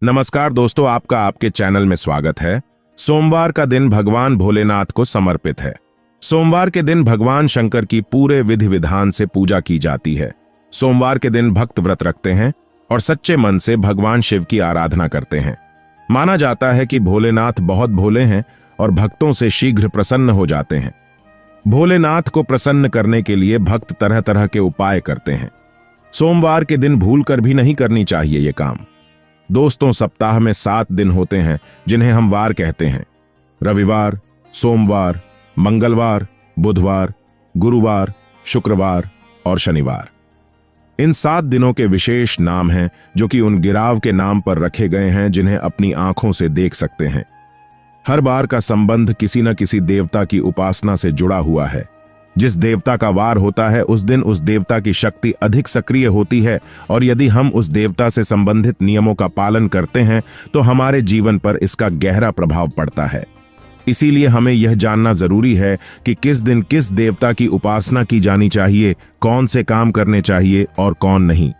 नमस्कार दोस्तों, आपका आपके चैनल में स्वागत है। सोमवार का दिन भगवान भोलेनाथ को समर्पित है। सोमवार के दिन भगवान शंकर की पूरे विधि विधान से पूजा की जाती है। सोमवार के दिन भक्त व्रत रखते हैं और सच्चे मन से भगवान शिव की आराधना करते हैं। माना जाता है कि भोलेनाथ बहुत भोले हैं और भक्तों से शीघ्र प्रसन्न हो जाते हैं। भोलेनाथ को प्रसन्न करने के लिए भक्त तरह तरह के उपाय करते हैं। सोमवार के दिन भूलकर भी नहीं करनी चाहिए ये काम। दोस्तों, सप्ताह में 7 दिन होते हैं जिन्हें हम वार कहते हैं। रविवार, सोमवार, मंगलवार, बुधवार, गुरुवार, शुक्रवार और शनिवार। इन 7 दिनों के विशेष नाम हैं जो कि उन गिराव के नाम पर रखे गए हैं जिन्हें अपनी आंखों से देख सकते हैं। हर बार का संबंध किसी न किसी देवता की उपासना से जुड़ा हुआ है। जिस देवता का वार होता है उस दिन उस देवता की शक्ति अधिक सक्रिय होती है और यदि हम उस देवता से संबंधित नियमों का पालन करते हैं तो हमारे जीवन पर इसका गहरा प्रभाव पड़ता है। इसीलिए हमें यह जानना जरूरी है कि किस दिन किस देवता की उपासना की जानी चाहिए, कौन से काम करने चाहिए और कौन नहीं।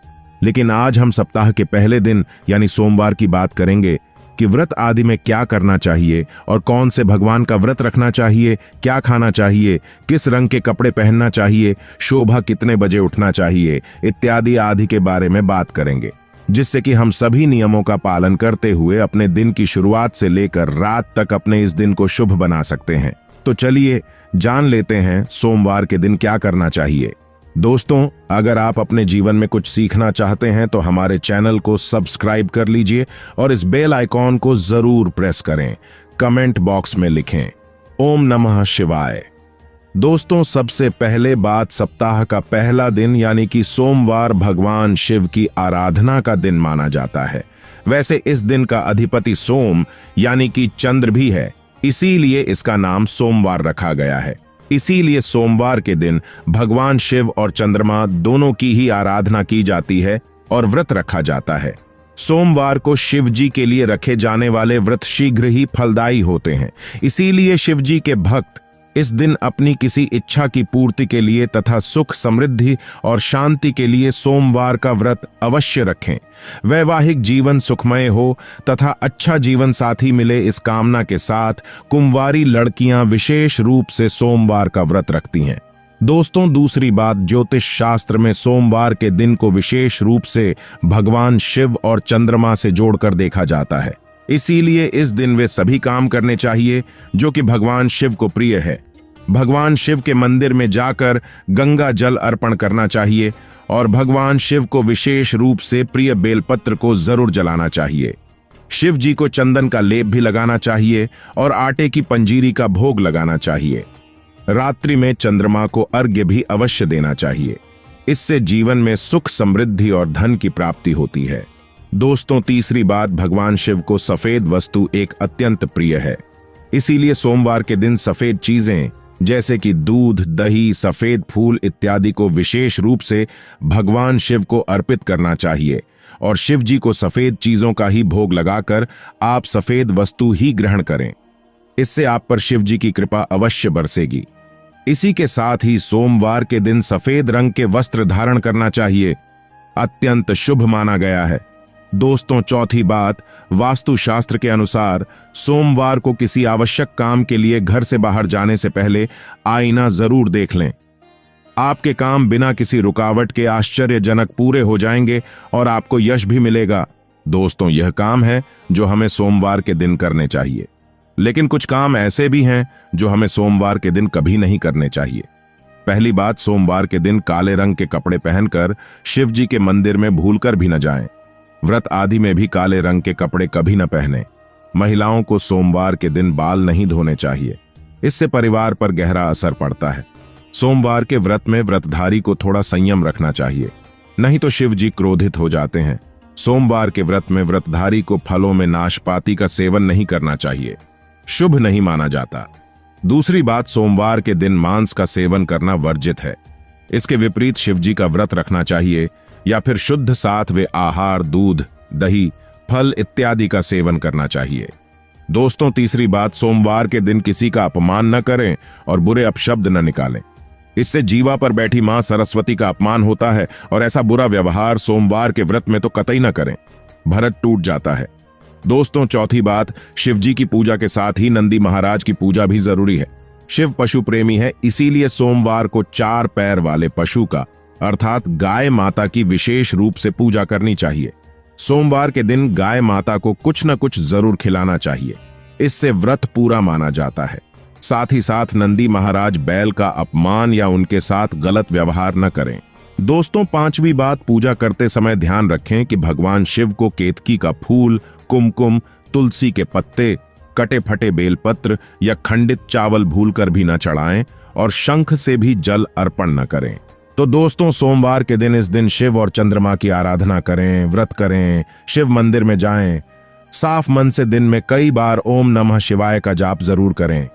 लेकिन आज हम सप्ताह के पहले दिन यानी सोमवार की बात करेंगे कि व्रत आदि में क्या करना चाहिए और कौन से भगवान का व्रत रखना चाहिए, क्या खाना चाहिए, किस रंग के कपड़े पहनना चाहिए, शोभा कितने बजे उठना चाहिए इत्यादि आदि के बारे में बात करेंगे, जिससे कि हम सभी नियमों का पालन करते हुए अपने दिन की शुरुआत से लेकर रात तक अपने इस दिन को शुभ बना सकते हैं। तो चलिए जान लेते हैं सोमवार के दिन क्या करना चाहिए। दोस्तों, अगर आप अपने जीवन में कुछ सीखना चाहते हैं तो हमारे चैनल को सब्सक्राइब कर लीजिए और इस बेल आइकॉन को जरूर प्रेस करें। कमेंट बॉक्स में लिखें ओम नमः शिवाय। दोस्तों, सबसे पहले बात, सप्ताह का पहला दिन यानी कि सोमवार भगवान शिव की आराधना का दिन माना जाता है। वैसे इस दिन का अधिपति सोम यानी कि चंद्र भी है, इसीलिए इसका नाम सोमवार रखा गया है। इसीलिए सोमवार के दिन भगवान शिव और चंद्रमा दोनों की ही आराधना की जाती है और व्रत रखा जाता है। सोमवार को शिव जी के लिए रखे जाने वाले व्रत शीघ्र ही फलदायी होते हैं। इसीलिए शिव जी के भक्त इस दिन अपनी किसी इच्छा की पूर्ति के लिए तथा सुख, समृद्धि और शांति के लिए सोमवार का व्रत अवश्य रखें। वैवाहिक जीवन सुखमय हो तथा अच्छा जीवन साथी मिले, इस कामना के साथ कुंवारी लड़कियां विशेष रूप से सोमवार का व्रत रखती हैं। दोस्तों, दूसरी बात, ज्योतिष शास्त्र में सोमवार के दिन को विशेष रूप से भगवान शिव और चंद्रमा से जोड़कर देखा जाता है। इसीलिए इस दिन वे सभी काम करने चाहिए जो कि भगवान शिव को प्रिय है। भगवान शिव के मंदिर में जाकर गंगा जल अर्पण करना चाहिए और भगवान शिव को विशेष रूप से प्रिय बेलपत्र को जरूर जलाना चाहिए। शिव जी को चंदन का लेप भी लगाना चाहिए और आटे की पंजीरी का भोग लगाना चाहिए। रात्रि में चंद्रमा को अर्घ्य भी अवश्य देना चाहिए। इससे जीवन में सुख, समृद्धि और धन की प्राप्ति होती है। दोस्तों, तीसरी बात, भगवान शिव को सफेद वस्तु एक अत्यंत प्रिय है। इसीलिए सोमवार के दिन सफेद चीजें जैसे कि दूध, दही, सफेद फूल इत्यादि को विशेष रूप से भगवान शिव को अर्पित करना चाहिए और शिव जी को सफेद चीजों का ही भोग लगाकर आप सफेद वस्तु ही ग्रहण करें। इससे आप पर शिव जी की कृपा अवश्य बरसेगी। इसी के साथ ही सोमवार के दिन सफेद रंग के वस्त्र धारण करना चाहिए, अत्यंत शुभ माना गया है। दोस्तों, चौथी बात, वास्तु शास्त्र के अनुसार सोमवार को किसी आवश्यक काम के लिए घर से बाहर जाने से पहले आईना जरूर देख लें। आपके काम बिना किसी रुकावट के आश्चर्यजनक पूरे हो जाएंगे और आपको यश भी मिलेगा। दोस्तों, यह काम है जो हमें सोमवार के दिन करने चाहिए। लेकिन कुछ काम ऐसे भी हैं जो हमें सोमवार के दिन कभी नहीं करने चाहिए। पहली बात, सोमवार के दिन काले रंग के कपड़े पहनकर शिव जी के मंदिर में भूलकर भी न जाएं। व्रत आदि में भी काले रंग के कपड़े कभी न पहने। महिलाओं को सोमवार के दिन बाल नहीं धोने चाहिए, इससे परिवार पर गहरा असर पड़ता है। सोमवार के व्रत में व्रतधारी को थोड़ा संयम रखना चाहिए, नहीं तो शिव जी क्रोधित हो जाते हैं। सोमवार के व्रत में व्रतधारी को फलों में नाशपाती का सेवन नहीं करना चाहिए, शुभ नहीं माना जाता। दूसरी बात, सोमवार के दिन मांस का सेवन करना वर्जित है। इसके विपरीत शिव जी का व्रत रखना चाहिए या फिर शुद्ध सात्विक आहार, दूध, दही, फल इत्यादि का सेवन करना चाहिए। दोस्तों, तीसरी बात, सोमवार के दिन किसी का अपमान न करें और बुरे अपशब्द न निकालें। इससे जीवा पर बैठी मां सरस्वती का अपमान होता है और ऐसा बुरा व्यवहार सोमवार के व्रत में तो कतई न करें, भरत टूट जाता है। दोस्तों, चौथी बात, शिवजी की पूजा के साथ ही नंदी महाराज की पूजा भी जरूरी है। शिव पशु प्रेमी है, इसीलिए सोमवार को 4 पैर वाले पशु का अर्थात गाय माता की विशेष रूप से पूजा करनी चाहिए। सोमवार के दिन गाय माता को कुछ न कुछ जरूर खिलाना चाहिए, इससे व्रत पूरा माना जाता है। साथ ही साथ नंदी महाराज बैल का अपमान या उनके साथ गलत व्यवहार न करें। दोस्तों, 5वीं बात, पूजा करते समय ध्यान रखें कि भगवान शिव को केतकी का फूल, कुमकुम, तुलसी के पत्ते, कटे फटे बेलपत्र या खंडित चावल भूलकर भी न चढ़ाएं और शंख से भी जल अर्पण न करें। तो दोस्तों, सोमवार के दिन इस दिन शिव और चंद्रमा की आराधना करें, व्रत करें, शिव मंदिर में जाएं, साफ मन से दिन में कई बार ओम नमः शिवाय का जाप जरूर करें।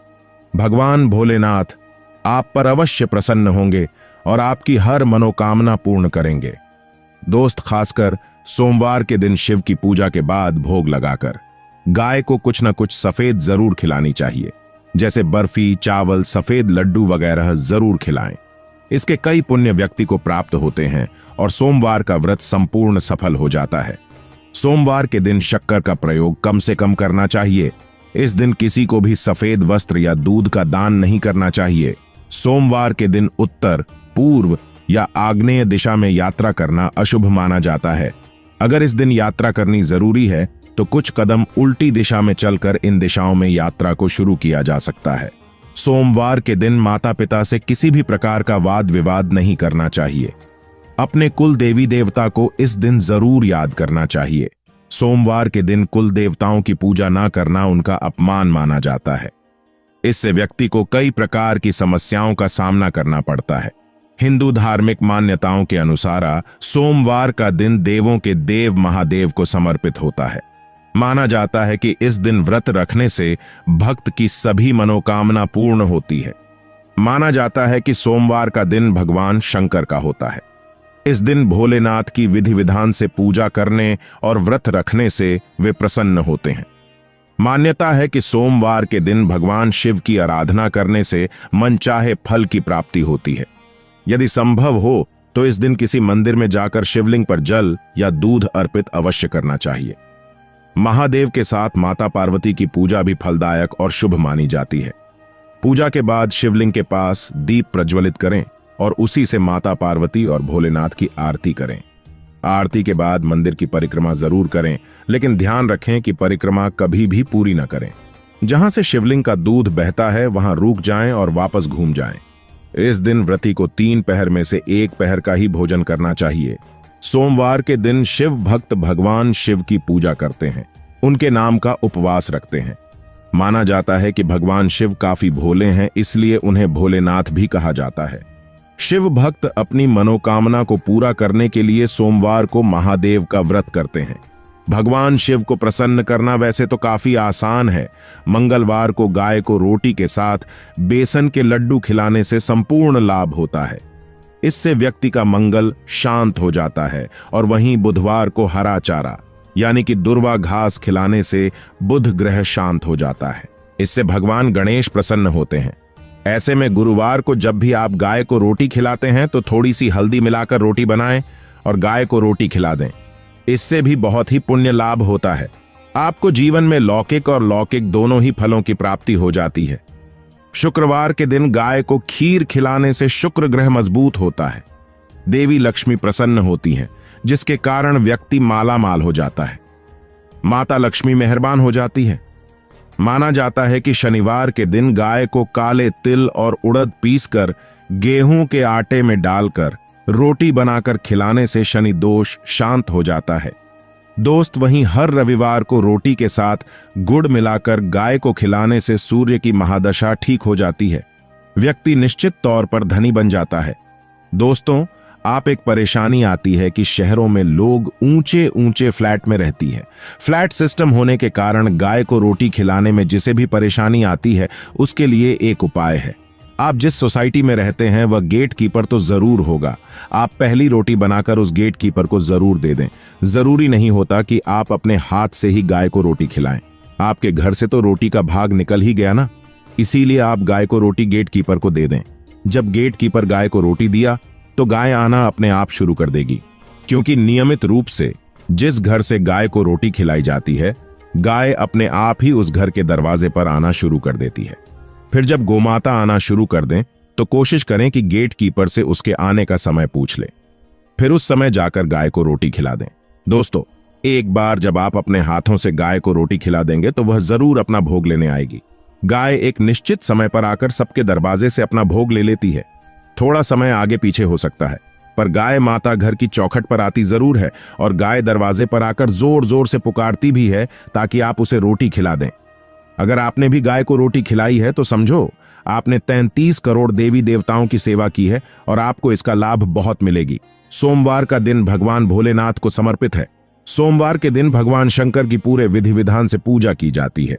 भगवान भोलेनाथ आप पर अवश्य प्रसन्न होंगे और आपकी हर मनोकामना पूर्ण करेंगे। दोस्त, खासकर सोमवार के दिन शिव की पूजा के बाद भोग लगाकर गाय को कुछ न कुछ सफेद जरूर खिलानी चाहिए, जैसे बर्फी, चावल, सफेद लड्डू वगैरह जरूर खिलाएं। इसके कई पुण्य व्यक्ति को प्राप्त होते हैं और सोमवार का व्रत संपूर्ण सफल हो जाता है। सोमवार के दिन शक्कर का प्रयोग कम से कम करना चाहिए। इस दिन किसी को भी सफेद वस्त्र या दूध का दान नहीं करना चाहिए। सोमवार के दिन उत्तर, पूर्व या आग्नेय दिशा में यात्रा करना अशुभ माना जाता है। अगर इस दिन यात्रा करनी जरूरी है तो कुछ कदम उल्टी दिशा में चलकर इन दिशाओं में यात्रा को शुरू किया जा सकता है। सोमवार के दिन माता पिता से किसी भी प्रकार का वाद विवाद नहीं करना चाहिए। अपने कुल देवी देवता को इस दिन जरूर याद करना चाहिए। सोमवार के दिन कुल देवताओं की पूजा ना करना उनका अपमान माना जाता है। इससे व्यक्ति को कई प्रकार की समस्याओं का सामना करना पड़ता है। हिंदू धार्मिक मान्यताओं के अनुसार सोमवार का दिन देवों के देव महादेव को समर्पित होता है। माना जाता है कि इस दिन व्रत रखने से भक्त की सभी मनोकामना पूर्ण होती है। माना जाता है कि सोमवार का दिन भगवान शंकर का होता है। इस दिन भोलेनाथ की विधि विधान से पूजा करने और व्रत रखने से वे प्रसन्न होते हैं। मान्यता है कि सोमवार के दिन भगवान शिव की आराधना करने से मनचाहे फल की प्राप्ति होती है। यदि संभव हो तो इस दिन किसी मंदिर में जाकर शिवलिंग पर जल या दूध अर्पित अवश्य करना चाहिए। महादेव के साथ माता पार्वती की पूजा भी फलदायक और शुभ मानी जाती है। पूजा के बाद शिवलिंग के पास दीप प्रज्वलित करें और उसी से माता पार्वती और भोलेनाथ की आरती करें। आरती के बाद मंदिर की परिक्रमा जरूर करें, लेकिन ध्यान रखें कि परिक्रमा कभी भी पूरी न करें। जहां से शिवलिंग का दूध बहता है वहां रुक जाएं और वापस घूम जाएं। इस दिन व्रती को 3 पहर में से 1 पहर का ही भोजन करना चाहिए। सोमवार के दिन शिव भक्त भगवान शिव की पूजा करते हैं, उनके नाम का उपवास रखते हैं। माना जाता है कि भगवान शिव काफी भोले हैं, इसलिए उन्हें भोलेनाथ भी कहा जाता है। शिव भक्त अपनी मनोकामना को पूरा करने के लिए सोमवार को महादेव का व्रत करते हैं। भगवान शिव को प्रसन्न करना वैसे तो काफी आसान है। मंगलवार को गाय को रोटी के साथ बेसन के लड्डू खिलाने से संपूर्ण लाभ होता है। इससे व्यक्ति का मंगल शांत हो जाता है। और वहीं बुधवार को हरा चारा यानी कि दुर्वा घास खिलाने से बुध ग्रह शांत हो जाता है। इससे भगवान गणेश प्रसन्न होते हैं। ऐसे में गुरुवार को जब भी आप गाय को रोटी खिलाते हैं तो थोड़ी सी हल्दी मिलाकर रोटी बनाएं और गाय को रोटी खिला दें। इससे भी बहुत ही पुण्य लाभ होता है। आपको जीवन में लौकिक और लौकिक दोनों ही फलों की प्राप्ति हो जाती है। शुक्रवार के दिन गाय को खीर खिलाने से शुक्र ग्रह मजबूत होता है। देवी लक्ष्मी प्रसन्न होती हैं, जिसके कारण व्यक्ति माला माल हो जाता है। माता लक्ष्मी मेहरबान हो जाती है। माना जाता है कि शनिवार के दिन गाय को काले तिल और उड़द पीसकर गेहूं के आटे में डालकर रोटी बनाकर खिलाने से शनि दोष शांत हो जाता है। दोस्त, वहीं हर रविवार को रोटी के साथ गुड़ मिलाकर गाय को खिलाने से सूर्य की महादशा ठीक हो जाती है। व्यक्ति निश्चित तौर पर धनी बन जाता है। दोस्तों, आप एक परेशानी आती है कि शहरों में लोग ऊंचे ऊंचे फ्लैट में रहती है। फ्लैट सिस्टम होने के कारण गाय को रोटी खिलाने में जिसे भी परेशानी आती है उसके लिए एक उपाय है। आप जिस सोसाइटी में रहते हैं वह गेट कीपर तो जरूर होगा। आप पहली रोटी बनाकर उस गेट कीपर को जरूर दे दें। जरूरी नहीं होता कि आप अपने हाथ से ही गाय को रोटी खिलाएं। आपके घर से तो रोटी का भाग निकल ही गया ना, इसीलिए आप गाय को रोटी गेट कीपर को दे दें। जब गेट कीपर गाय को रोटी दिया तो गाय आना अपने आप शुरू कर देगी, क्योंकि नियमित रूप से जिस घर से गाय को रोटी खिलाई जाती है गाय अपने आप ही उस घर के दरवाजे पर आना शुरू कर देती है। फिर जब गोमाता आना शुरू कर दें तो कोशिश करें कि गेट कीपर से उसके आने का समय पूछ ले। फिर उस समय जाकर गाय को रोटी खिला दें। दोस्तों, एक बार जब आप अपने हाथों से गाय को रोटी खिला देंगे तो वह जरूर अपना भोग लेने आएगी। गाय एक निश्चित समय पर आकर सबके दरवाजे से अपना भोग ले लेती है। थोड़ा समय आगे पीछे हो सकता है, पर गाय माता घर की चौखट पर आती जरूर है और गाय दरवाजे पर आकर जोर जोर से पुकारती भी है ताकि आप उसे रोटी खिला दें। अगर आपने भी गाय को रोटी खिलाई है तो समझो आपने 33 करोड़ देवी देवताओं की सेवा की है और आपको इसका लाभ बहुत मिलेगी। सोमवार का दिन भगवान भोलेनाथ को समर्पित है। सोमवार के दिन भगवान शंकर की पूरे विधि विधान से पूजा की जाती है।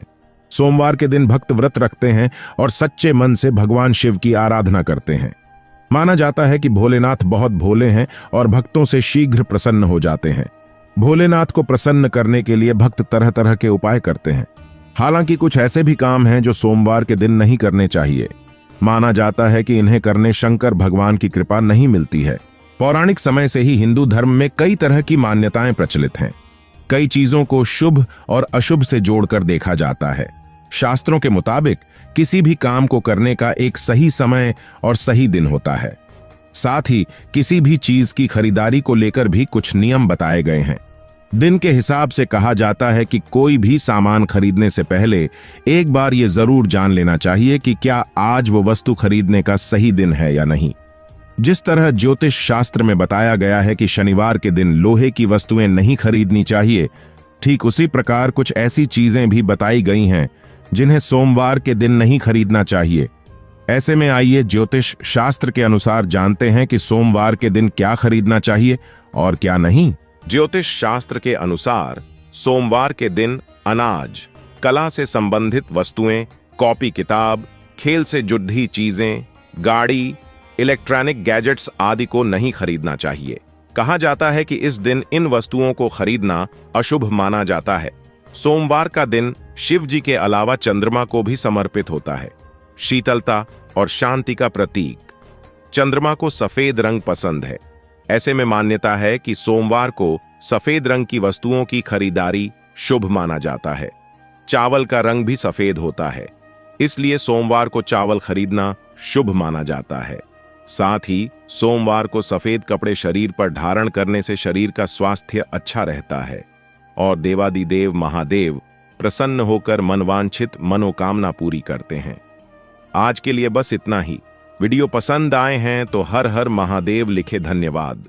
सोमवार के दिन भक्त व्रत रखते हैं और सच्चे मन से भगवान शिव की आराधना करते हैं। माना जाता है कि भोलेनाथ बहुत भोले हैं और भक्तों से शीघ्र प्रसन्न हो जाते हैं। भोलेनाथ को प्रसन्न करने के लिए भक्त तरह तरह के उपाय करते हैं। हालांकि कुछ ऐसे भी काम हैं जो सोमवार के दिन नहीं करने चाहिए। माना जाता है कि इन्हें करने शंकर भगवान की कृपा नहीं मिलती है। पौराणिक समय से ही हिंदू धर्म में कई तरह की मान्यताएं प्रचलित हैं। कई चीजों को शुभ और अशुभ से जोड़कर देखा जाता है। शास्त्रों के मुताबिक किसी भी काम को करने का एक सही समय और सही दिन होता है। साथ ही किसी भी चीज की खरीदारी को लेकर भी कुछ नियम बताए गए हैं। दिन के हिसाब से कहा जाता है कि कोई भी सामान खरीदने से पहले एक बार ये जरूर जान लेना चाहिए कि क्या आज वो वस्तु खरीदने का सही दिन है या नहीं। जिस तरह ज्योतिष शास्त्र में बताया गया है कि शनिवार के दिन लोहे की वस्तुएं नहीं खरीदनी चाहिए, ठीक उसी प्रकार कुछ ऐसी चीजें भी बताई गई हैं जिन्हें सोमवार के दिन नहीं खरीदना चाहिए। ऐसे में आइए ज्योतिष शास्त्र के अनुसार जानते हैं कि सोमवार के दिन क्या खरीदना चाहिए और क्या नहीं। ज्योतिष शास्त्र के अनुसार सोमवार के दिन अनाज, कला से संबंधित वस्तुएं, कॉपी किताब, खेल से जुड़ी चीजें, गाड़ी, इलेक्ट्रॉनिक गैजेट्स आदि को नहीं खरीदना चाहिए। कहा जाता है कि इस दिन इन वस्तुओं को खरीदना अशुभ माना जाता है। सोमवार का दिन शिव जी के अलावा चंद्रमा को भी समर्पित होता है, शीतलता और शांति का प्रतीक। चंद्रमा को सफेद रंग पसंद है। ऐसे में मान्यता है कि सोमवार को सफेद रंग की वस्तुओं की खरीदारी शुभ माना जाता है। चावल का रंग भी सफेद होता है, इसलिए सोमवार को चावल खरीदना शुभ माना जाता है। साथ ही सोमवार को सफेद कपड़े शरीर पर धारण करने से शरीर का स्वास्थ्य अच्छा रहता है और देवादिदेव महादेव प्रसन्न होकर मनवांछित मनोकामना पूरी करते हैं। आज के लिए बस इतना ही। वीडियो पसंद आए हैं तो हर हर महादेव लिखे धन्यवाद।